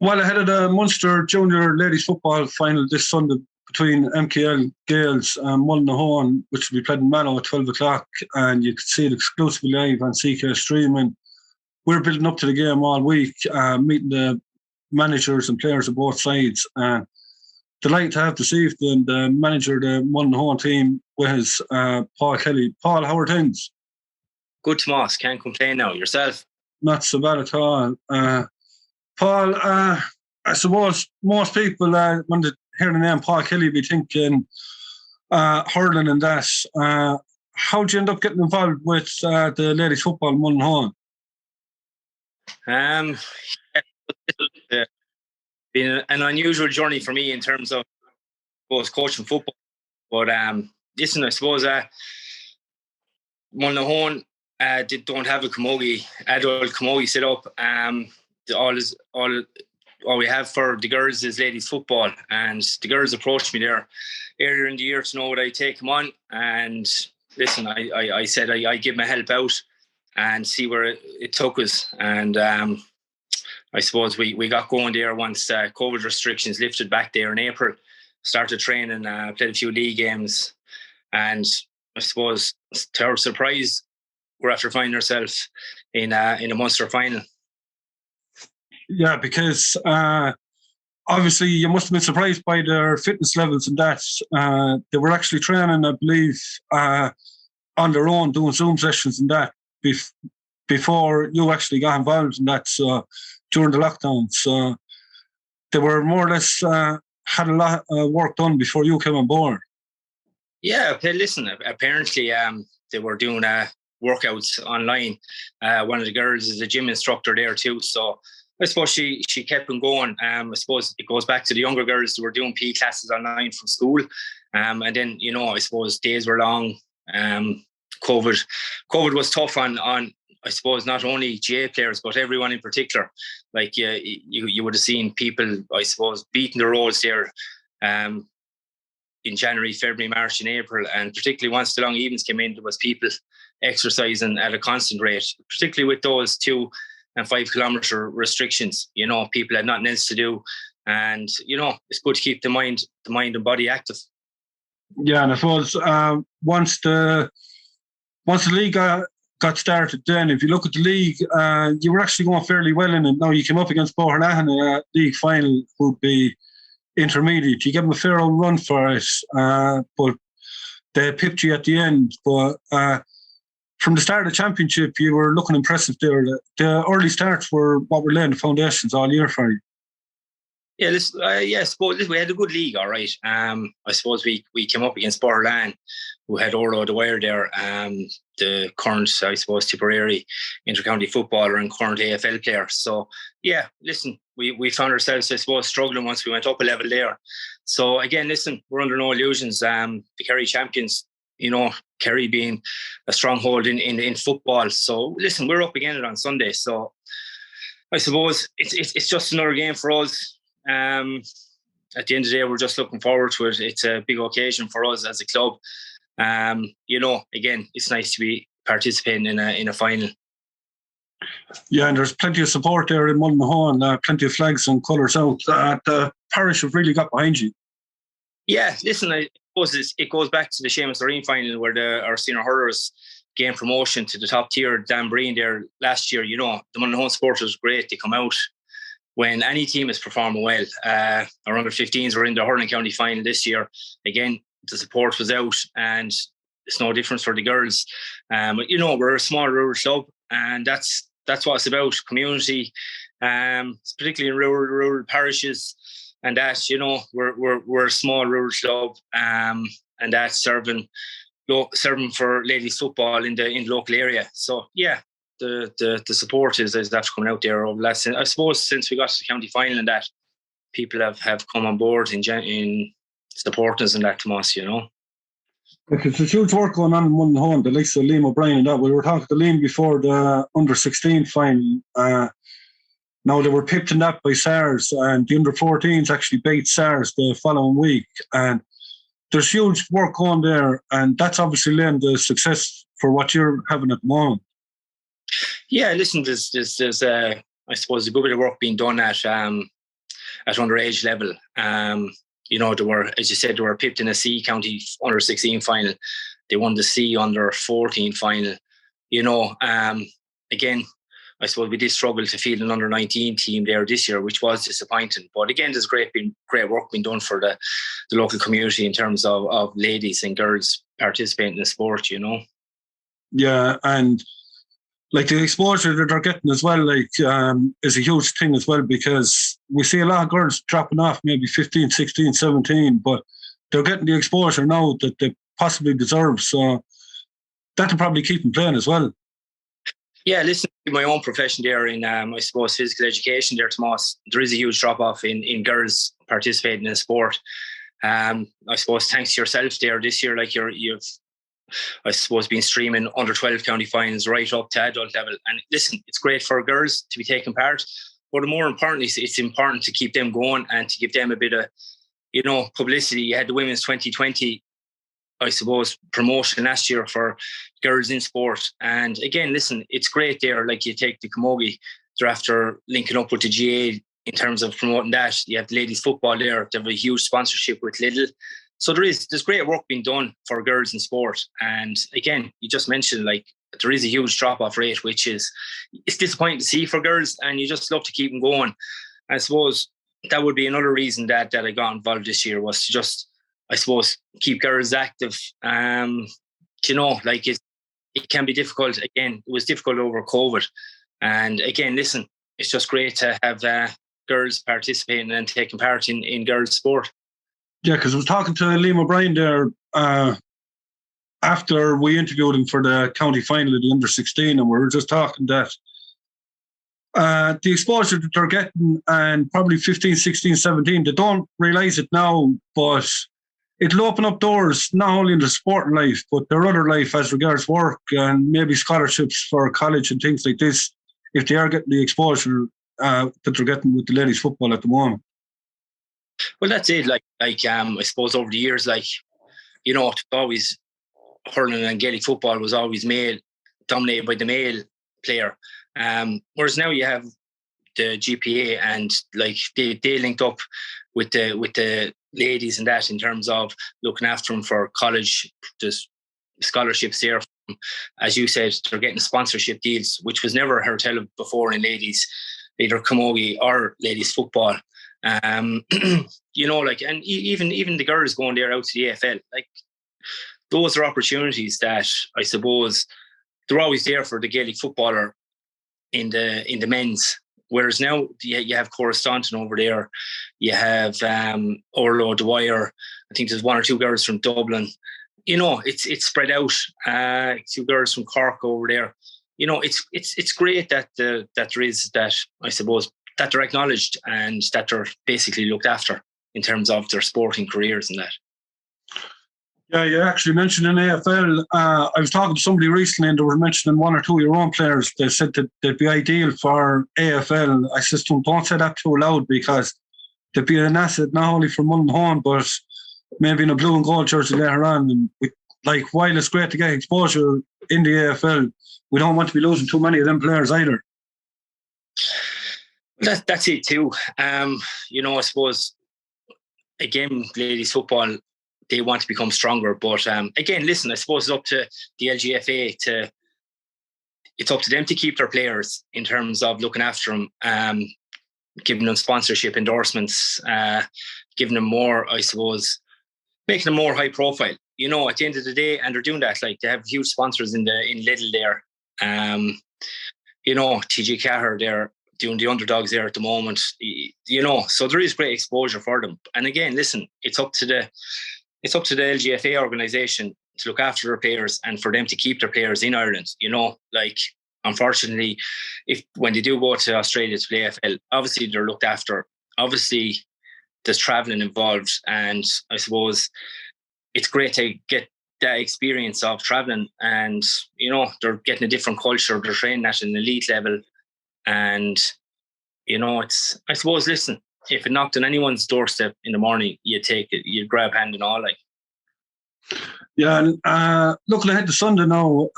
Well, ahead of the Munster Junior Ladies Football Final this Sunday between MKL Gaels and Mullinahone, which will be played in Mallow at 12 o'clock, and you can see it exclusively live on CK Streaming. We're building up to the game all week, meeting the managers and players of both sides. And delighted to have this evening the manager of the Mullinahone team with Paul Kelly. Paul, how are things? Good, Tomas. Can't complain now. Yourself? Not so bad at all. Paul, I suppose most people, when they hear the name Paul Kelly, be thinking hurling and that. How did you end up getting involved with the ladies' football in Mullinahone? Been an unusual journey for me in terms of both coaching football. But listen, I suppose Mullinahone don't have a adult camogie set up. All we have for the girls is ladies football, and the girls approached me there earlier in the year to know would I take them on. And listen, I said I give them a help out and see where it took us. And I suppose we got going there once COVID restrictions lifted back there in April. Started training, played a few league games, and I suppose to our surprise, we're after finding ourselves in a Munster final. Yeah, because obviously you must have been surprised by their fitness levels and that. They were actually training, I believe, on their own, doing Zoom sessions and that before you actually got involved in that. So during the lockdown, so they were more or less had a lot of work done before you came on board. Yeah, listen, apparently they were doing workouts online. One of the girls is a gym instructor there too, so I suppose she kept them going. I suppose it goes back to the younger girls who were doing PE classes online from school. And then, I suppose days were long. COVID was tough on I suppose not only GA players but everyone in particular. Like you would have seen people, I suppose, beating the roads there in January, February, March and April, and particularly once the long evenings came in, there was people exercising at a constant rate, particularly with those 2 and 5 kilometre restrictions. People had nothing else to do, and it's good to keep the mind and body active. Yeah, and I suppose once the league got started, then if you look at the league, you were actually going fairly well in it. Now you came up against Mullinahone in a league final, would be intermediate. You gave them a fair old run for it, but they pipped you at the end. But from the start of the championship, you were looking impressive there. The early starts were what were laying the foundations all year for you. Yeah, I suppose we had a good league, all right. I suppose we came up against Mullinahone, who had Orlo the Wire there, the current, I suppose, Tipperary intercounty footballer and current AFL player. So, yeah, listen, we found ourselves, I suppose, struggling once we went up a level there. So, again, listen, we're under no illusions. The Kerry champions, Kerry being a stronghold in football. So, listen, we're up against it on Sunday. So, I suppose it's just another game for us. At the end of the day, we're just looking forward to it. It's a big occasion for us as a club. Again, it's nice to be participating in a final. Yeah, and there's plenty of support there in Mullinahone, plenty of flags and colours out. The parish have really got behind you. Yeah, listen, I suppose it goes back to the Seamus Loreen final where our senior hurlers gained promotion to the top tier. Dan Breen there last year, the Mullinahone supporters was great. They come out when any team is performing well. Our under-15s were in the hurling county final this year. Again, the support was out, and it's no difference for the girls. But we're a small rural club, and that's what it's about. Community, particularly in rural parishes, and that we're a small rural club, and that's serving for ladies football in the local area. So yeah. The support is after coming out there over the last, I suppose, since we got to the county final and that, people have come on board in supporting us and that, Tomas, Because there's huge work going on in Mullinahone, the likes of Liam O'Brien and that. We were talking to Liam before the under-16 final. Now they were pipped in that by SARS, and the under-14s actually beat SARS the following week. And there's huge work going there, and that's obviously laying the success for what you're having at the moment. Yeah, listen, there's I suppose a good bit of work being done at at underage level. They were, as you said, they were pipped in a C county under 16 final. They won the C under 14 final. Again, I suppose we did struggle to field an under 19 team there this year, which was disappointing. But again, there's great work being done for the local community in terms of ladies and girls participating in the sport, Yeah, and like the exposure that they're getting as well, is a huge thing as well, because we see a lot of girls dropping off, maybe 15, 16, 17, but they're getting the exposure now that they possibly deserve. So that'll probably keep them playing as well. Yeah, listen, in my own profession there in, I suppose, physical education there, Tomas, there is a huge drop-off in girls participating in sport. I suppose thanks to yourself there this year, like you've, I suppose, been streaming under 12 county finals right up to adult level. And listen, it's great for girls to be taking part, but more importantly, it's important to keep them going and to give them a bit of, publicity. You had the Women's 2020, I suppose, promotion last year for girls in sport. And again, listen, it's great there. Like you take the Camogie, they're after linking up with the GA in terms of promoting that. You have the ladies football there. They have a huge sponsorship with Lidl. So there's great work being done for girls in sport. And again, you just mentioned there is a huge drop-off rate, which it's disappointing to see for girls, and you just love to keep them going. I suppose that would be another reason that I got involved this year, was to just, I suppose, keep girls active. It can be difficult. Again, it was difficult over COVID. And again, listen, it's just great to have girls participating and taking part in girls' sport. Yeah, because I was talking to Liam O'Brien there after we interviewed him for the county final of the under 16, and we were just talking that the exposure that they're getting, and probably 15, 16, 17, they don't realise it now, but it'll open up doors not only in the sporting life, but their other life as regards work and maybe scholarships for college and things like this, if they are getting the exposure that they're getting with the ladies football at the moment. Well, that's it. I suppose over the years, it's always hurling and Gaelic football was always male, dominated by the male player. Whereas now you have the GPA, and they linked up with the ladies and that in terms of looking after them for college. There's scholarships there. As you said, they're getting sponsorship deals, which was never heard tell of before in ladies, either camogie or ladies football. And even the girls going there out to the AFL, those are opportunities that I suppose they're always there for the Gaelic footballer in the men's. Whereas now you have Cora Staunton over there, you have Orlo Dwyer. I think there's one or two girls from Dublin. It's spread out. Two girls from Cork over there. It's great that there is that, I suppose, that they're acknowledged and that they're basically looked after in terms of their sporting careers and that. Yeah, you actually mentioned in AFL. I was talking to somebody recently and they were mentioning one or two of your own players. They said that they'd be ideal for AFL. I said to them, don't say that too loud, because they'd be an asset not only for Mullinahone, but maybe in a blue and gold jersey later on. And while it's great to get exposure in the AFL, we don't want to be losing too many of them players either. That's it too. I suppose, again, ladies football, they want to become stronger. But again, listen, I suppose it's up to the LGFA it's up to them to keep their players in terms of looking after them, giving them sponsorship endorsements, giving them more, I suppose, making them more high profile. At the end of the day, and they're doing that. They have huge sponsors in Lidl there. TG Cahir there, doing the underdogs there at the moment, so there is great exposure for them. And again, listen, it's up to the LGFA organisation to look after their players and for them to keep their players in Ireland. Unfortunately, when they do go to Australia to play AFL, obviously they're looked after. Obviously, there's travelling involved, and I suppose it's great to get that experience of travelling, and they're getting a different culture. They're training at an elite level. And, it's, I suppose, listen, if it knocked on anyone's doorstep in the morning, you take it, you grab hand and all. Yeah, looking ahead to Sunday now,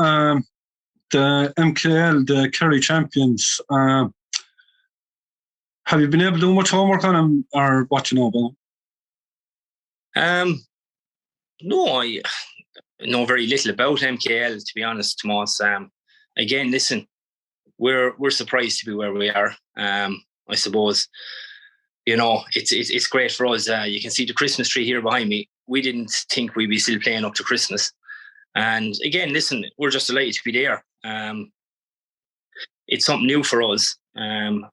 the MKL, the Kerry champions, Have you been able to do much homework on him, or what you know about him? No, I know very little about MKL, to be honest, Tomas. Again, listen, we're surprised to be where we are. I suppose, it's great for us. You can see the Christmas tree here behind me. We didn't think we'd be still playing up to Christmas. And again, listen, we're just delighted to be there. It's something new for us.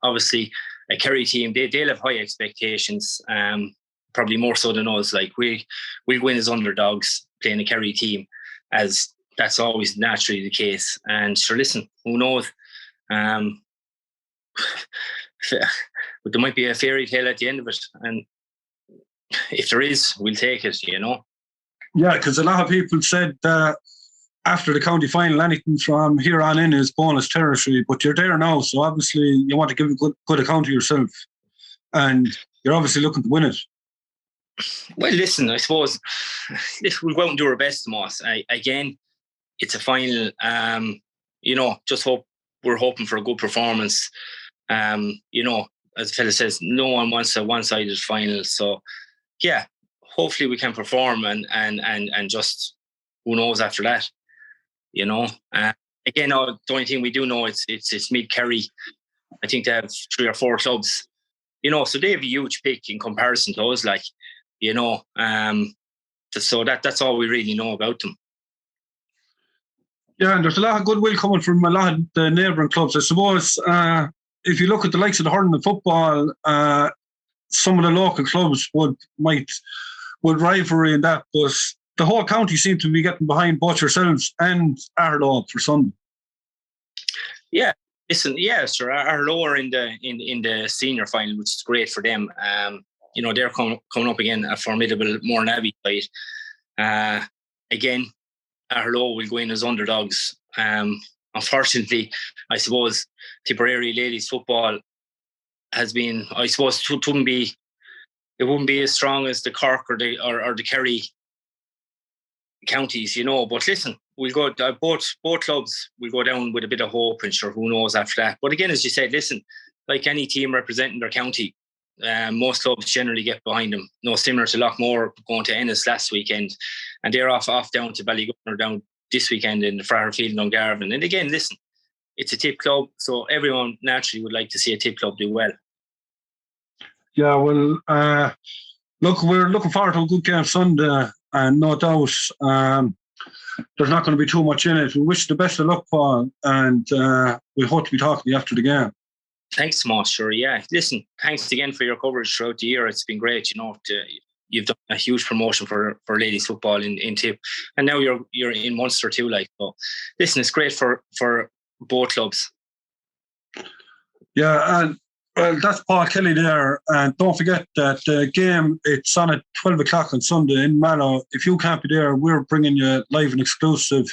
Obviously, a Kerry team, they'll have high expectations, probably more so than us. Like we'll win as underdogs playing a Kerry team, as that's always naturally the case. And sure, listen, who knows? But there might be a fairy tale at the end of it, and if there is, we'll take it. Yeah, because a lot of people said that after the county final, anything from here on in is bonus territory. But you're there now, so obviously you want to give a good account of yourself, and you're obviously looking to win it. Well, listen, I suppose we'll go out and do our best, Tomas. Again, it's a final. Just we're hoping for a good performance. As the fella says, no one wants a one-sided final. So, yeah, hopefully we can perform and just who knows after that. Again, the only thing we do know it's Meath Kerry. I think they have 3 or 4 clubs. So they have a huge pick in comparison to us. So that's all we really know about them. Yeah, and there's a lot of goodwill coming from a lot of the neighbouring clubs. I suppose if you look at the likes of the hurling and football, some of the local clubs would rivalry in that, but the whole county seemed to be getting behind both yourselves and Arlo for Sunday. Yeah, listen, sir. Arlo are in the senior final, which is great for them. They're coming up again a formidable Mourne Abbey side. Again, Arlo will go in as underdogs. Unfortunately, I suppose Tipperary ladies football has been, I suppose, it wouldn't be as strong as the Cork or the Kerry counties, But listen, we'll go. Both clubs will go down with a bit of hope, and sure, who knows after that. But again, as you said, listen, like any team representing their county, most clubs generally get behind them. Similar to Lockmore going to Ennis last weekend, and they're off down to Ballygunner down this weekend in the Farrerfield and Dungarvan. And again, listen, it's a tip club, so everyone naturally would like to see a tip club do well. Yeah, well, look, we're looking forward to a good game Sunday, and no doubt there's not going to be too much in it. We wish you the best of luck, Paul, and we hope to be talking to you after the game. Thanks, Master. Yeah, listen, thanks again for your coverage throughout the year. It's been great, you've done a huge promotion for ladies football in Tip, and now you're in Munster too. So listen, it's great for both clubs. Yeah, and well, that's Paul Kelly there, and don't forget that the game, it's on at 12 o'clock on Sunday in Mallow. If you can't be there, we're bringing you live and exclusive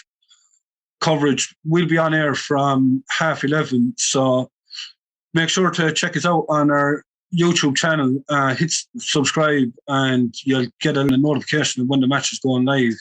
coverage. We'll be on air from 11:30, so make sure to check us out on our YouTube channel, hit subscribe, and you'll get a notification when the match is going live.